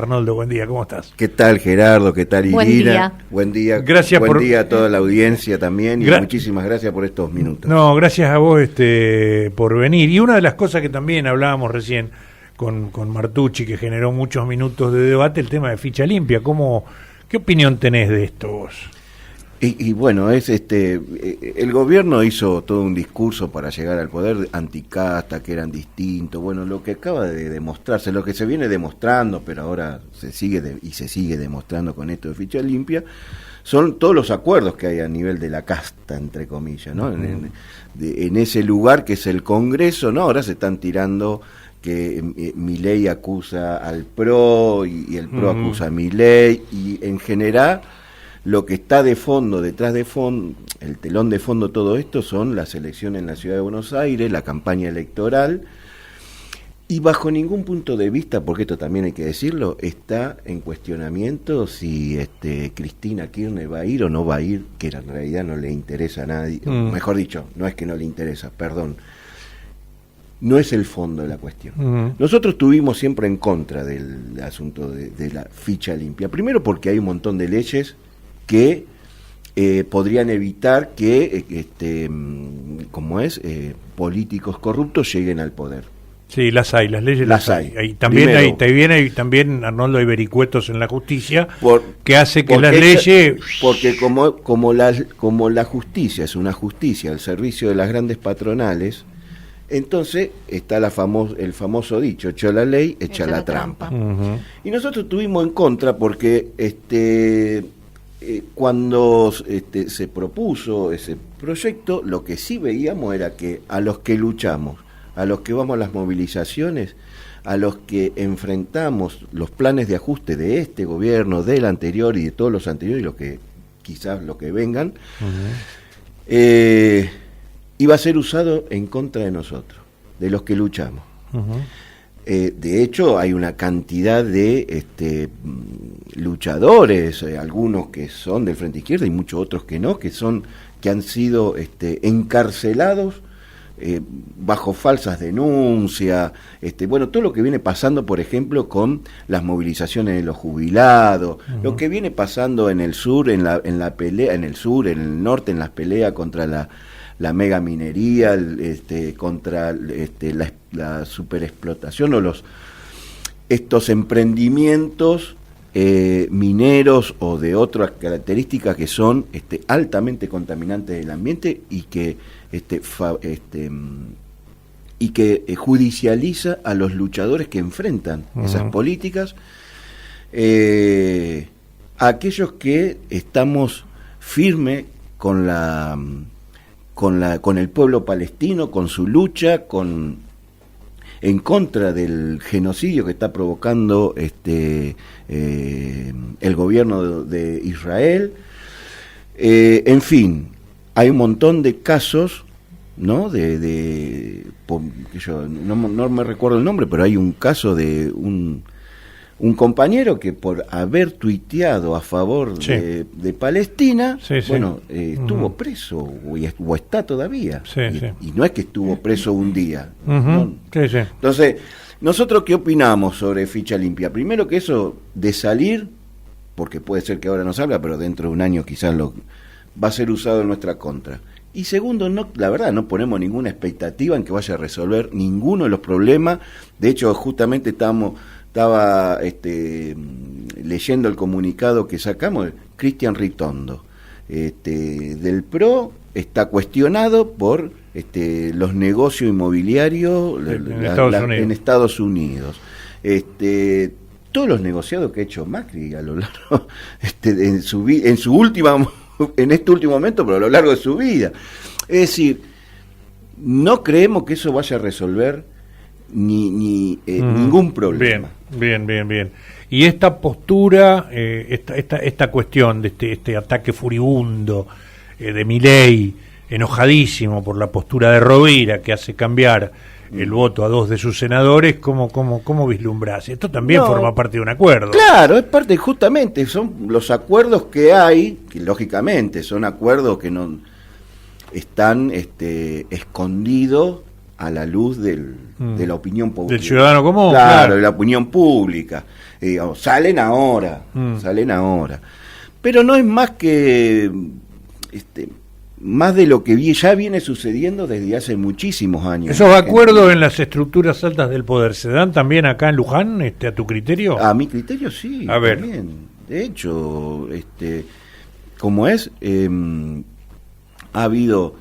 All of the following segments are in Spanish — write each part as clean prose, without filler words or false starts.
Arnoldo, buen día, ¿cómo estás? ¿Qué tal, Gerardo? ¿Qué tal, Irina? Buen día. Buen día. Gracias buen día a toda la audiencia también y muchísimas gracias por estos minutos. No, gracias a vos por venir. Y una de las cosas que también hablábamos recién con Martucci, que generó muchos minutos de debate, el tema de ficha limpia. ¿Qué opinión tenés de esto vos? Y bueno, el gobierno hizo todo un discurso para llegar al poder anticasta, que eran distintos, bueno, lo que acaba de demostrarse, lo que se viene demostrando, pero ahora se sigue demostrando con esto de ficha limpia, son todos los acuerdos que hay a nivel de la casta, entre comillas, ¿no? En ese lugar que es el Congreso, ¿no? Ahora se están tirando que Milei acusa al PRO y el PRO acusa a Milei, y en general lo que está de fondo, detrás de fondo, el telón de fondo, todo esto son las elecciones en la Ciudad de Buenos Aires, la campaña electoral, y bajo ningún punto de vista, porque esto también hay que decirlo, está en cuestionamiento si Cristina Kirchner va a ir o no va a ir, que en realidad no le interesa a nadie, mejor dicho, no es que no le interesa, perdón, no es el fondo de la cuestión. Nosotros estuvimos siempre en contra del asunto de la ficha limpia, primero porque hay un montón de leyes que podrían evitar que políticos corruptos lleguen al poder. Sí, las leyes las hay. También, Arnoldo, hay vericuetos en la justicia que hace que las leyes... Porque como la justicia es una justicia al servicio de las grandes patronales, entonces está el famoso dicho, echa la ley, echa la trampa. Y nosotros estuvimos en contra porque cuando se propuso ese proyecto, lo que sí veíamos era que a los que luchamos, a los que vamos a las movilizaciones, a los que enfrentamos los planes de ajuste de este gobierno, del anterior y de todos los anteriores, y lo que quizás lo que vengan, iba a ser usado en contra de nosotros, de los que luchamos. De hecho, hay una cantidad de luchadores, algunos que son del Frente Izquierda y muchos otros que no, que han sido encarcelados bajo falsas denuncias, todo lo que viene pasando, por ejemplo, con las movilizaciones de los jubilados, lo que viene pasando en el sur, en la pelea, en el sur, en el norte, en las peleas contra la mega minería, contra la superexplotación o estos emprendimientos mineros o de otras características que son altamente contaminantes del ambiente y que judicializa a los luchadores que enfrentan esas políticas, a aquellos que estamos firmes con el pueblo palestino, con su lucha, en contra del genocidio que está provocando el gobierno de Israel. En fin, hay un montón de casos, ¿no? Yo no me recuerdo el nombre, pero hay un caso de un compañero que por haber tuiteado a favor de Palestina, estuvo preso o está todavía. Y no es que estuvo preso un día. ¿No? Entonces, ¿nosotros qué opinamos sobre ficha limpia? Primero que eso de salir, porque puede ser que ahora no salga, pero dentro de un año quizás va a ser usado en nuestra contra. Y segundo, la verdad, no ponemos ninguna expectativa en que vaya a resolver ninguno de los problemas. De hecho, justamente estaba leyendo el comunicado que sacamos, Cristian Ritondo, del PRO, está cuestionado por los negocios inmobiliarios en Estados Unidos. Todos los negociados que ha hecho Macri a lo largo en este último momento, pero a lo largo de su vida. Es decir, no creemos que eso vaya a resolver ningún problema. Bien. Y esta postura, esta cuestión de este ataque furibundo de Milei, enojadísimo por la postura de Rovira, que hace cambiar el voto a 2 de sus senadores, ¿cómo vislumbrás? Esto también forma parte de un acuerdo. Claro, es parte, justamente, son los acuerdos que hay, que lógicamente son acuerdos que no están escondidos a la luz de la opinión pública. Del ciudadano común. Claro, de la opinión pública. salen ahora, pero no es más que más de lo que ya viene sucediendo desde hace muchísimos años. ¿Esos acuerdos en las estructuras altas del poder se dan también acá en Luján, a tu criterio? A mi criterio sí, a ver. También. De hecho, como es, ha habido,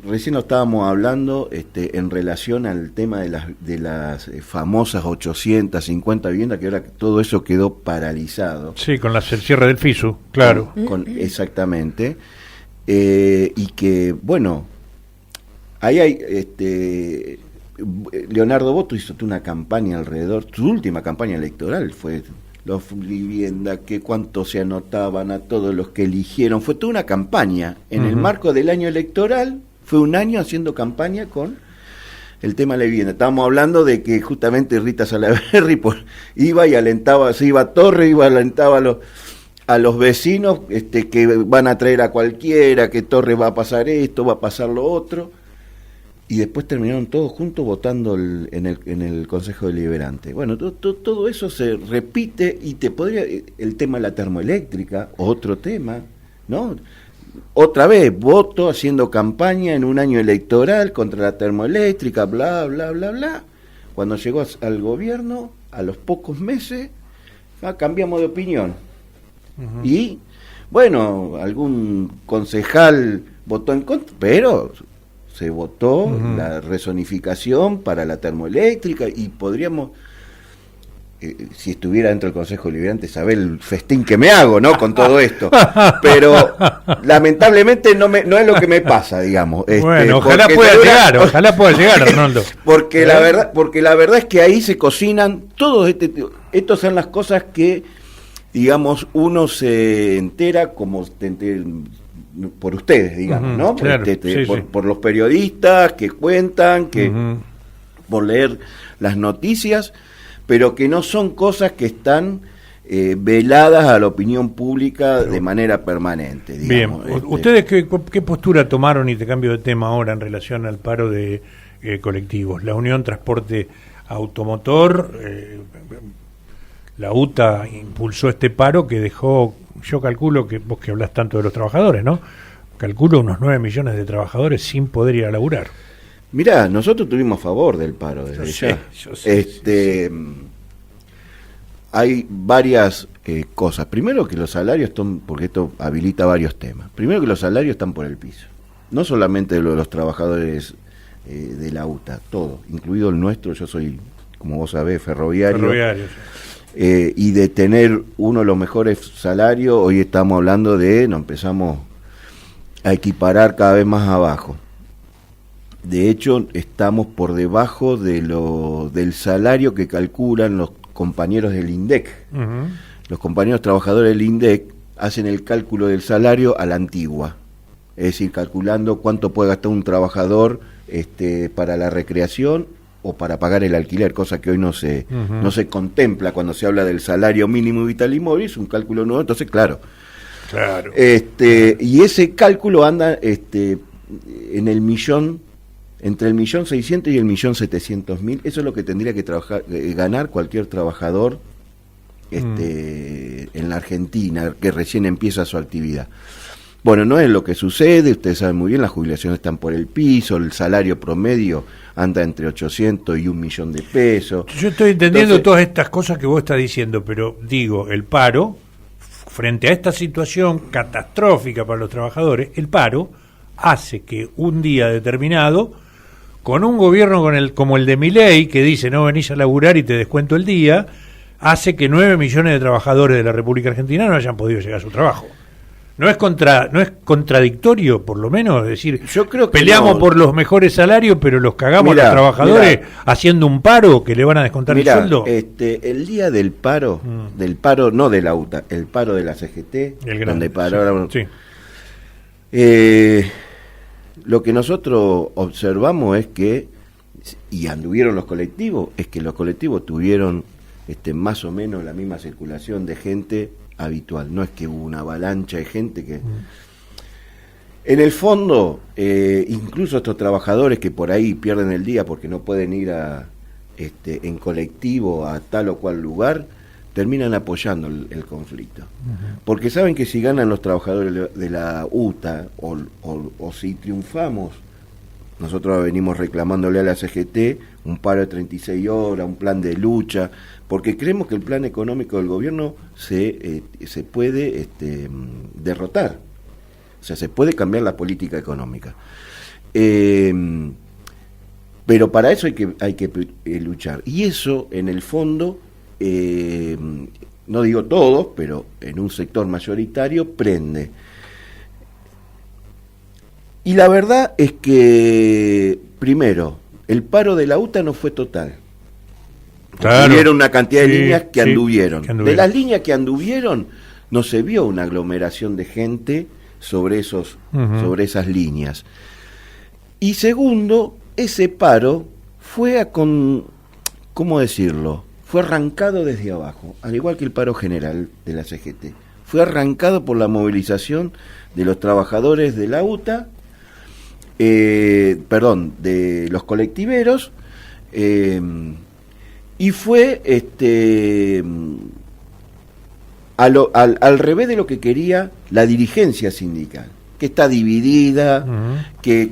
recién lo estábamos hablando en relación al tema de las famosas 850 viviendas, que ahora todo eso quedó paralizado. Sí, con el cierre del FISU, claro. Exactamente. Y que, bueno, ahí hay, Leonardo Boto hizo una campaña alrededor, su última campaña electoral fue los viviendas, que cuánto se anotaban a todos los que eligieron, fue toda una campaña, en el marco del año electoral, fue un año haciendo campaña con el tema de la vivienda. Estábamos hablando de que justamente Rita Salaverry iba y alentaba, se iba a Torre, iba y alentaba a los vecinos que van a traer a cualquiera, que Torres va a pasar esto, va a pasar lo otro, y después terminaron todos juntos votando en el Consejo Deliberante. Bueno, todo eso se repite, y el tema de la termoeléctrica, otro tema, ¿no? Otra vez, voto haciendo campaña en un año electoral contra la termoeléctrica, bla, bla, bla, bla. Cuando llegó al gobierno, a los pocos meses, cambiamos de opinión. Y bueno, algún concejal votó en contra, pero se votó la rezonificación para la termoeléctrica, y podríamos, si estuviera dentro del Consejo Deliberante, saber el festín que me hago, ¿no? Con todo esto, pero lamentablemente no es lo que me pasa, digamos. Bueno, ojalá pueda llegar, Arnoldo. Porque la verdad es que ahí se cocinan todos estas son las cosas que, digamos, uno se entera como por ustedes, digamos, ¿no? Claro, por los periodistas que cuentan, por leer las noticias, pero que no son cosas que están veladas a la opinión pública de manera permanente, digamos. Bien, ¿ustedes qué postura tomaron, y te cambio de tema ahora, en relación al paro de colectivos? La Unión Transporte Automotor, la UTA impulsó este paro que dejó, yo calculo, que vos que hablas tanto de los trabajadores, ¿no? Calculo unos 9 millones de trabajadores sin poder ir a laburar. Mirá, nosotros estuvimos a favor del paro desde ya. Yo sé. Hay varias cosas. Primero, que los salarios están, porque esto habilita varios temas. Primero, que los salarios están por el piso. No solamente los trabajadores de la UTA, todo, incluido el nuestro. Yo soy, como vos sabés, ferroviario. Y de tener uno de los mejores salarios, hoy estamos hablando nos empezamos a equiparar cada vez más abajo. De hecho, estamos por debajo del salario que calculan los compañeros del INDEC. Los compañeros trabajadores del INDEC hacen el cálculo del salario a la antigua, es decir, calculando cuánto puede gastar un trabajador para la recreación o para pagar el alquiler, cosa que hoy no se contempla cuando se habla del salario mínimo vital y móvil. Es un cálculo nuevo, entonces claro. Y ese cálculo anda en el millón, entre el 1.600.000 y el 1.700.000. Eso es lo que tendría que ganar cualquier trabajador en la Argentina, que recién empieza su actividad. Bueno, no es lo que sucede, ustedes saben muy bien, las jubilaciones están por el piso, el salario promedio anda entre 800 y 1 millón de pesos. Yo estoy entendiendo todas estas cosas que vos estás diciendo, pero digo, el paro, frente a esta situación catastrófica para los trabajadores, el paro hace que un día determinado, con un gobierno como el de Milei, que dice no venís a laburar y te descuento el día, hace que 9 millones de trabajadores de la República Argentina no hayan podido llegar a su trabajo. ¿No es contradictorio, por lo menos? Es decir, yo creo que peleamos por los mejores salarios, pero los cagamos a los trabajadores haciendo un paro que le van a descontar el sueldo. El día del paro, no de la UTA, el paro de la CGT, donde pararon. Sí. Lo que nosotros observamos es que, y anduvieron los colectivos, es que los colectivos tuvieron más o menos la misma circulación de gente habitual. No es que hubo una avalancha de gente que... En el fondo, incluso estos trabajadores que por ahí pierden el día porque no pueden ir en colectivo a tal o cual lugar, terminan apoyando el conflicto. Porque saben que si ganan los trabajadores de la UTA o si triunfamos, nosotros venimos reclamándole a la CGT un paro de 36 horas, un plan de lucha, porque creemos que el plan económico del gobierno se puede derrotar. O sea, se puede cambiar la política económica. Pero para eso hay que luchar. Y eso, en el fondo, no digo todos, pero en un sector mayoritario prende. Y la verdad es que, primero, el paro de la UTA no fue total. Claro. Hubieron una cantidad de líneas que anduvieron. De las líneas que anduvieron, no se vio una aglomeración de gente sobre esas líneas. Y segundo, ese paro fue ¿cómo decirlo? Fue arrancado desde abajo, al igual que el paro general de la CGT. Fue arrancado por la movilización de los trabajadores de la UTA, de los colectiveros, y fue al revés de lo que quería la dirigencia sindical, que está dividida, que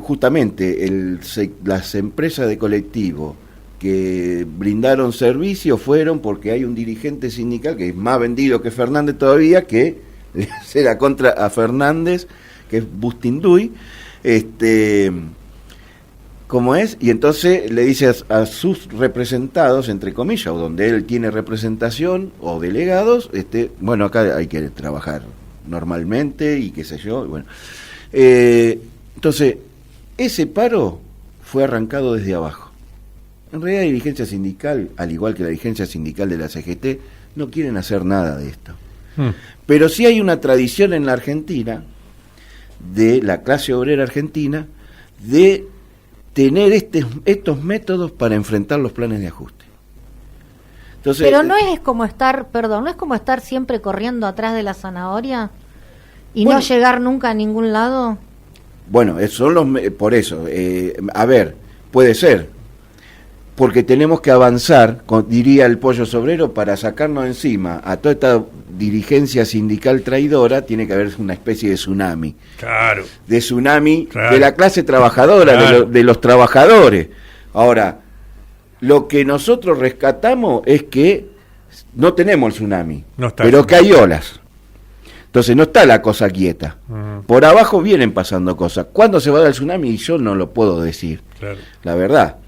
justamente las empresas de colectivo que brindaron servicio fueron porque hay un dirigente sindical que es más vendido que Fernández todavía, que le hace la contra a Fernández, que es Bustinduy, como es, y entonces le dice a sus representados, entre comillas, o donde él tiene representación, o delegados, bueno, acá hay que trabajar normalmente, y qué sé yo, bueno. Entonces, ese paro fue arrancado desde abajo. En realidad la dirigencia sindical, al igual que la dirigencia sindical de la CGT, no quieren hacer nada de esto. Pero sí hay una tradición en la Argentina, de la clase obrera argentina, de tener estos métodos para enfrentar los planes de ajuste. Entonces, pero no es como estar siempre corriendo atrás de la zanahoria y no llegar nunca a ningún lado. Bueno, por eso, a ver, puede ser, porque tenemos que avanzar, diría el Pollo Sobrero, para sacarnos encima a toda esta dirigencia sindical traidora. Tiene que haber una especie de tsunami. Claro. De tsunami, claro, de la clase trabajadora, claro, de los trabajadores. Ahora, lo que nosotros rescatamos es que no tenemos el tsunami, pero que hay olas. Entonces no está la cosa quieta. Por abajo vienen pasando cosas. ¿Cuándo se va a dar el tsunami? Yo no lo puedo decir. Claro. La verdad.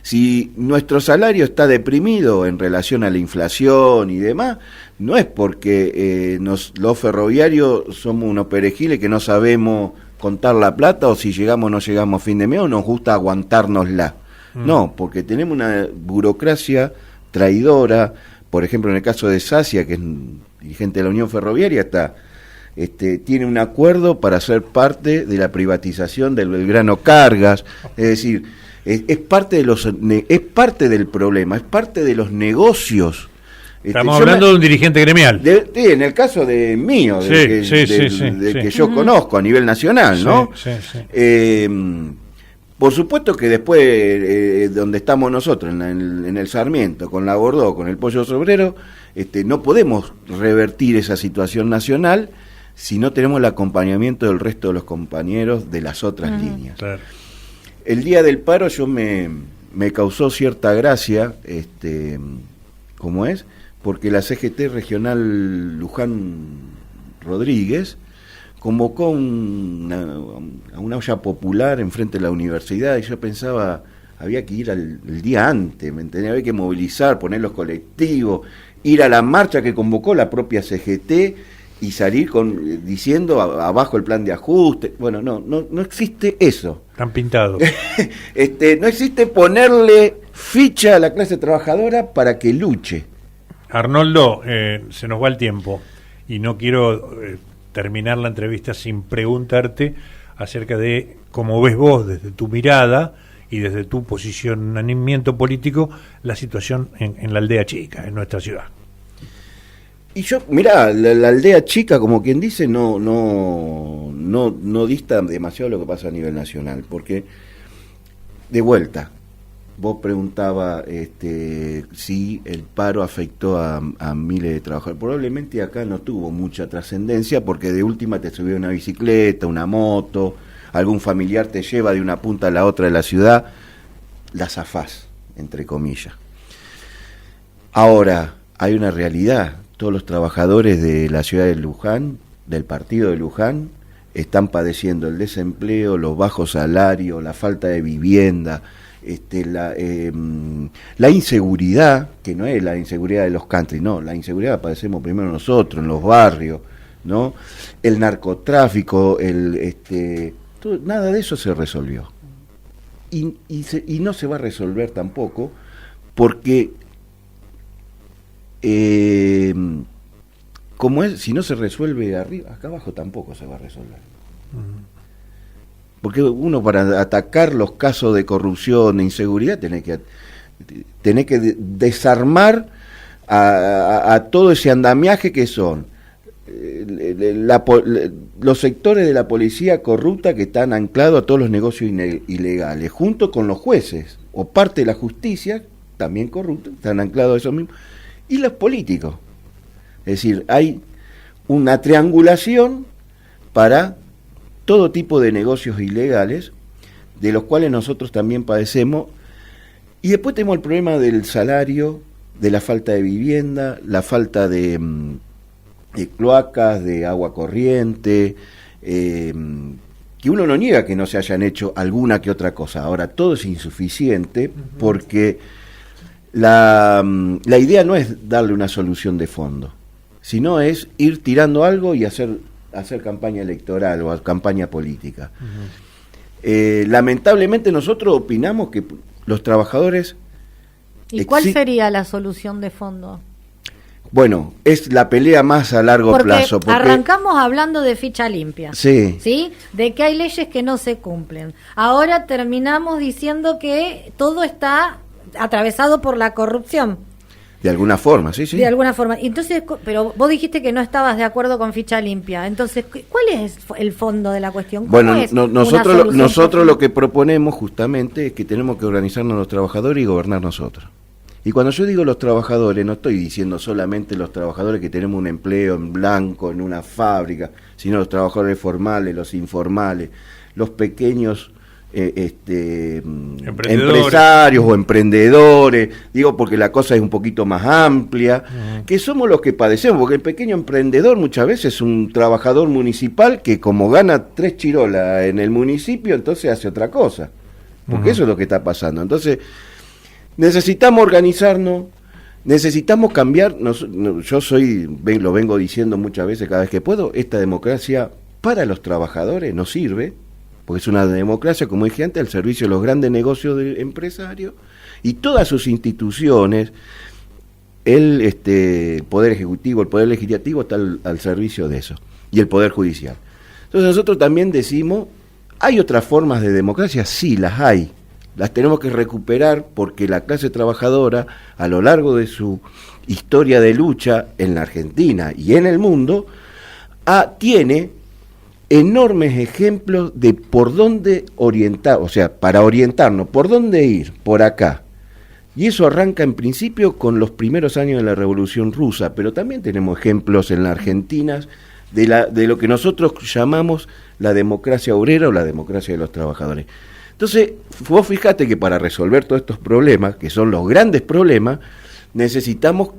Si nuestro salario está deprimido en relación a la inflación y demás, no es porque los ferroviarios somos unos perejiles que no sabemos contar la plata, o si llegamos o no llegamos a fin de mes, o nos gusta aguantárnosla. No, porque tenemos una burocracia traidora. Por ejemplo, en el caso de Sacia, que es dirigente de la Unión Ferroviaria, tiene un acuerdo para ser parte de la privatización del Belgrano Cargas. Es decir, es parte del problema, es parte de los negocios. Estamos hablando de un dirigente gremial. Sí, en el caso de mío, que yo conozco a nivel nacional, ¿no? Por supuesto que después, donde estamos nosotros, en el Sarmiento, con la Bordó, con el Pollo Sobrero, no podemos revertir esa situación nacional si no tenemos el acompañamiento del resto de los compañeros de las otras líneas. Claro. El día del paro me causó cierta gracia, ¿cómo es? Porque la CGT regional Luján Rodríguez convocó a una olla popular enfrente de la universidad, y yo pensaba, había que ir el día antes, ¿me entendés? Había que movilizar, poner los colectivos, ir a la marcha que convocó la propia CGT y salir diciendo abajo el plan de ajuste. Bueno, no existe eso. Están pintados. No existe ponerle ficha a la clase trabajadora para que luche. Arnoldo, se nos va el tiempo y no quiero terminar la entrevista sin preguntarte acerca de cómo ves vos desde tu mirada y desde tu posicionamiento político la situación en la aldea chica, en nuestra ciudad. Y yo, mirá, la aldea chica, como quien dice, no dista demasiado de lo que pasa a nivel nacional, porque, de vuelta, vos preguntaba si el paro afectó a miles de trabajadores. Probablemente acá no tuvo mucha trascendencia porque de última te subió una bicicleta, una moto, algún familiar te lleva de una punta a la otra de la ciudad, la zafás, entre comillas. Ahora, hay una realidad, todos los trabajadores de la ciudad de Luján, del partido de Luján, están padeciendo el desempleo, los bajos salarios, la falta de vivienda, la inseguridad, que no es la inseguridad de los country, no, la inseguridad la padecemos primero nosotros, en los barrios, ¿no? El narcotráfico, nada de eso se resolvió. Y no se va a resolver tampoco, porque como es, si no se resuelve arriba, acá abajo tampoco se va a resolver. Porque uno, para atacar los casos de corrupción, de inseguridad, tenés que desarmar a todo ese andamiaje que son los sectores de la policía corrupta que están anclados a todos los negocios ilegales, junto con los jueces o parte de la justicia también corrupta, están anclados a eso mismo, y los políticos. Es decir, hay una triangulación para todo tipo de negocios ilegales, de los cuales nosotros también padecemos, y después tenemos el problema del salario, de la falta de vivienda, la falta de cloacas, de agua corriente, que uno no niega que no se hayan hecho alguna que otra cosa. Ahora, todo es insuficiente porque la idea no es darle una solución de fondo, sino es ir tirando algo y hacer campaña electoral o campaña política. Lamentablemente nosotros opinamos que los trabajadores... ¿Y cuál sería la solución de fondo? Bueno, es la pelea más a largo plazo. Porque arrancamos hablando de ficha limpia. Sí. De que hay leyes que no se cumplen. Ahora terminamos diciendo que todo está atravesado por la corrupción. De alguna forma, sí. De alguna forma. Entonces, pero vos dijiste que no estabas de acuerdo con ficha limpia. Entonces, ¿cuál es el fondo de la cuestión? Bueno, nosotros lo que proponemos justamente es que tenemos que organizarnos los trabajadores y gobernar nosotros. Y cuando yo digo los trabajadores, no estoy diciendo solamente los trabajadores que tenemos un empleo en blanco, en una fábrica, sino los trabajadores formales, los informales, los pequeños empresarios o emprendedores, digo porque la cosa es un poquito más amplia, que somos los que padecemos, porque el pequeño emprendedor muchas veces es un trabajador municipal que como gana 3 chirolas en el municipio, entonces hace otra cosa, porque eso es lo que está pasando. Entonces, necesitamos organizarnos, necesitamos cambiar. Yo lo vengo diciendo muchas veces cada vez que puedo, esta democracia para los trabajadores no sirve, porque es una democracia, como dije antes, al servicio de los grandes negocios de empresarios y todas sus instituciones, el Poder Ejecutivo, el Poder Legislativo está al servicio de eso, y el Poder Judicial. Entonces nosotros también decimos, ¿hay otras formas de democracia? Sí, las hay. Las tenemos que recuperar porque la clase trabajadora, a lo largo de su historia de lucha en la Argentina y en el mundo, tiene enormes ejemplos de por dónde orientar, o sea, para orientarnos, por dónde ir, por acá. Y eso arranca en principio con los primeros años de la Revolución Rusa, pero también tenemos ejemplos en la Argentina de lo que nosotros llamamos la democracia obrera o la democracia de los trabajadores. Entonces, vos fijate que para resolver todos estos problemas, que son los grandes problemas, necesitamos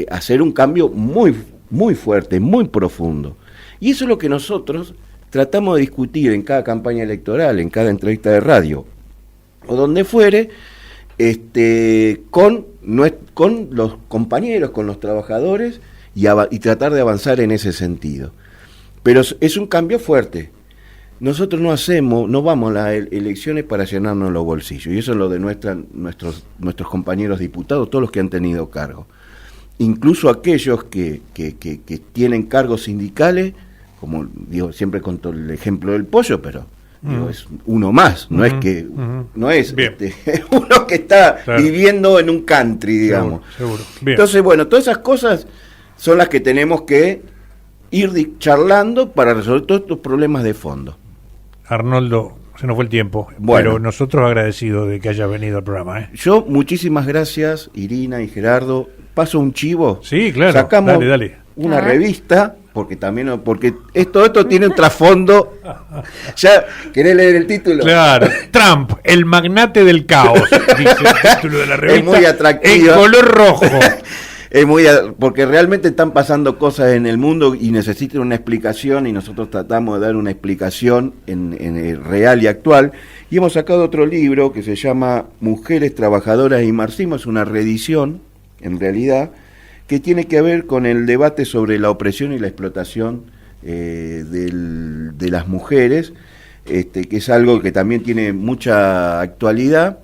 hacer un cambio muy, muy fuerte, muy profundo. Y eso es lo que nosotros tratamos de discutir en cada campaña electoral, en cada entrevista de radio, o donde fuere, con los compañeros, con los trabajadores, y tratar de avanzar en ese sentido. Pero es un cambio fuerte. Nosotros no vamos a las elecciones para llenarnos los bolsillos, y eso es lo de nuestros compañeros diputados, todos los que han tenido cargo. Incluso aquellos que tienen cargos sindicales, como digo, siempre con el ejemplo del pollo, pero digo, es uno más, no es que no es uno que está viviendo en un country, digamos. Seguro. Entonces, bueno, todas esas cosas son las que tenemos que ir charlando para resolver todos estos problemas de fondo. Arnoldo, se nos fue el tiempo. Bueno. Pero nosotros agradecidos de que hayas venido al programa. Yo, muchísimas gracias, Irina y Gerardo. Paso un chivo. Sí, claro. Sacamos dale. una revista, porque esto tiene un trasfondo. ¿Ya querés leer el título? Claro. Trump, el magnate del caos, dice el título de la revista. Es muy atractivo. En color rojo. Porque realmente están pasando cosas en el mundo y necesitan una explicación, y nosotros tratamos de dar una explicación en el real y actual, y hemos sacado otro libro que se llama Mujeres Trabajadoras y Marxismo. Es una reedición, en realidad, que tiene que ver con el debate sobre la opresión y la explotación de las mujeres, que es algo que también tiene mucha actualidad,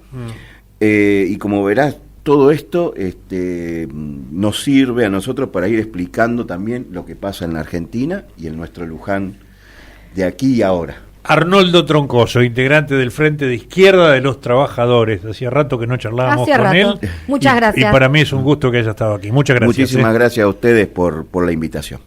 y como verás, todo esto nos sirve a nosotros para ir explicando también lo que pasa en la Argentina y en nuestro Luján de aquí y ahora. Arnoldo Troncoso, integrante del Frente de Izquierda de los Trabajadores. Hacía rato que no charlábamos con él. Muchas gracias. Y para mí es un gusto que haya estado aquí. Muchas gracias. Muchísimas gracias a ustedes por la invitación.